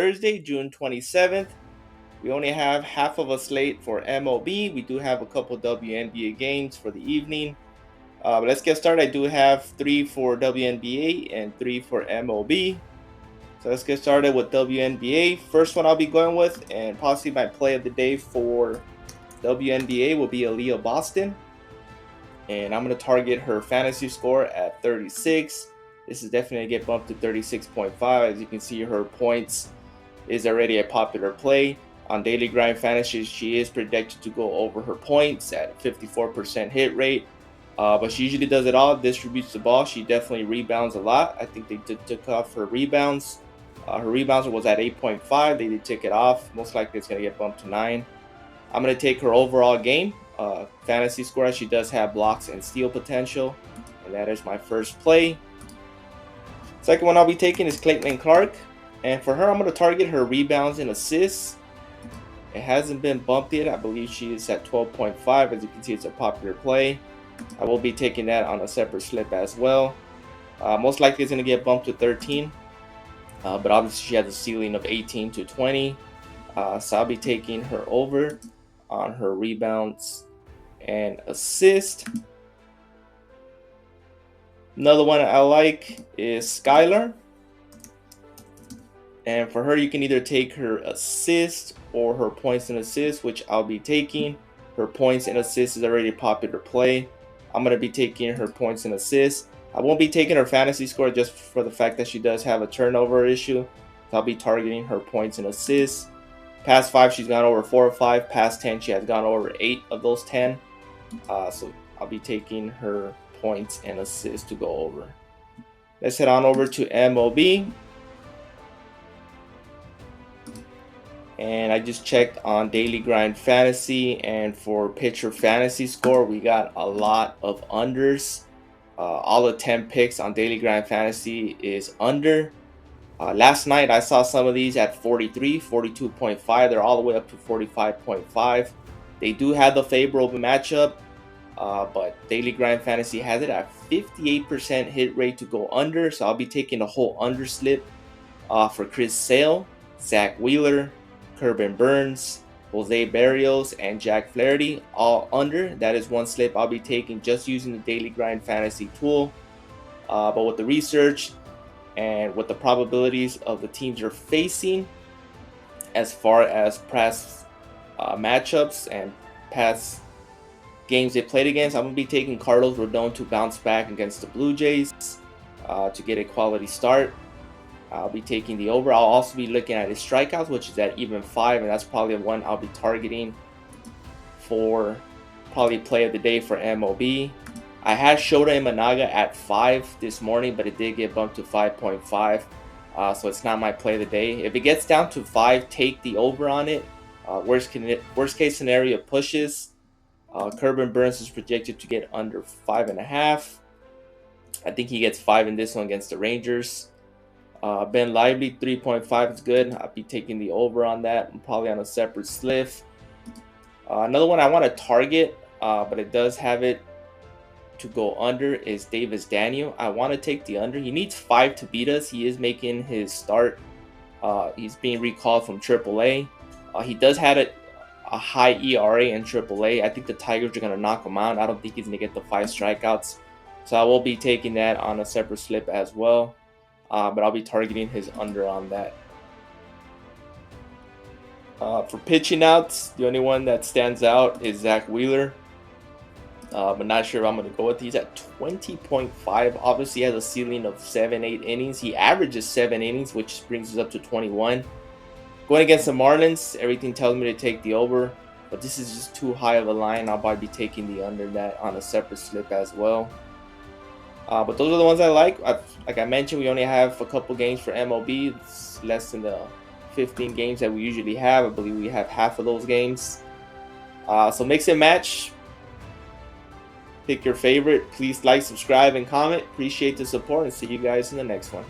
Thursday, June 27th. We only have half of a slate for MLB. We do have a couple WNBA games for the evening. But let's get started. I do have 3 for WNBA and 3 for MLB. So let's get started with WNBA. First one I'll be going with, and possibly my play of the day for WNBA will be Aaliyah Boston. And I'm going to target her fantasy score at 36. This is definitely going to get bumped to 36.5. As you can see, her points is already a popular play. On Daily Grind Fantasy, she is projected to go over her points at 54% hit rate. But she usually does it all, distributes the ball. She definitely rebounds a lot. I think they took off her rebounds. Her rebounds was at 8.5. They did take it off. Most likely it's going to get bumped to 9. I'm going to take her overall game. Fantasy score. She does have blocks and steal potential. And that is my first play. Second one I'll be taking is Caitlin Clark. And for her, I'm going to target her rebounds and assists. It hasn't been bumped yet. I believe she is at 12.5. As you can see, it's a popular play. I will be taking that on a separate slip as well. Most likely it's going to get bumped to 13. But obviously she has a ceiling of 18 to 20. So I'll be taking her over on her rebounds and assist. Another one I like is Skylar. And for her, you can either take her assist or her points and assists, which I'll be taking. Her points and assists is already a popular play. I'm going to be taking her points and assists. I won't be taking her fantasy score just for the fact that she does have a turnover issue. So I'll be targeting her points and assists. Past 5, she's gone over 4 or 5. Past 10, she has gone over 8 of those 10. So I'll be taking her points and assists to go over. Let's head on over to MLB. And I just checked on Daily Grind Fantasy, and for pitcher fantasy score, we got a lot of unders. All the 10 picks on Daily Grind Fantasy is under. Last night, I saw some of these at 43, 42.5. They're all the way up to 45.5. They do have the favorable matchup, but Daily Grind Fantasy has it at 58% hit rate to go under. So I'll be taking the whole under slip for Chris Sale, Zach Wheeler, Corbin Burns, Jose Barrios, and Jack Flaherty, all under. That is one slip I'll be taking just using the Daily Grind Fantasy tool. But with the research and with the probabilities of the teams you're facing, as far as past matchups and past games they played against, I'm going to be taking Carlos Rodon to bounce back against the Blue Jays to get a quality start. I'll be taking the over. I'll also be looking at his strikeouts, which is at even 5, and that's probably the one I'll be targeting for probably play of the day for MLB. I had Shota Imanaga at 5 this morning, but it did get bumped to 5.5, so it's not my play of the day. If it gets down to 5, take the over on it. Worst case scenario pushes. Corbin Burns is projected to get under 5.5. I think he gets 5 in this one against the Rangers. Ben Lively 3.5 is good. I'll be taking the over on that. I'm probably on a separate slip. Another one I want to target, but it does have it to go under, is Davis Daniel. I want to take the under. He needs 5 to beat us. He is making his start. He's being recalled from AAA. He does have a high ERA in AAA. I think the Tigers are going to knock him out. I don't think he's going to get the 5 strikeouts. So I will be taking that on a separate slip as well. But I'll be targeting his under on that. For pitching outs, the only one that stands out is Zach Wheeler. But not sure if I'm going to go with. He's at 20.5. Obviously, he has a ceiling of 7-8 innings. He averages 7 innings, which brings us up to 21. Going against the Marlins, everything tells me to take the over. But this is just too high of a line. I'll probably be taking the under that on a separate slip as well. But those are the ones I like. Like I mentioned, we only have a couple games for MLB. It's less than the 15 games that we usually have. I believe we have half of those games. So mix and match. Pick your favorite. Please like, subscribe, and comment. Appreciate the support, and see you guys in the next one.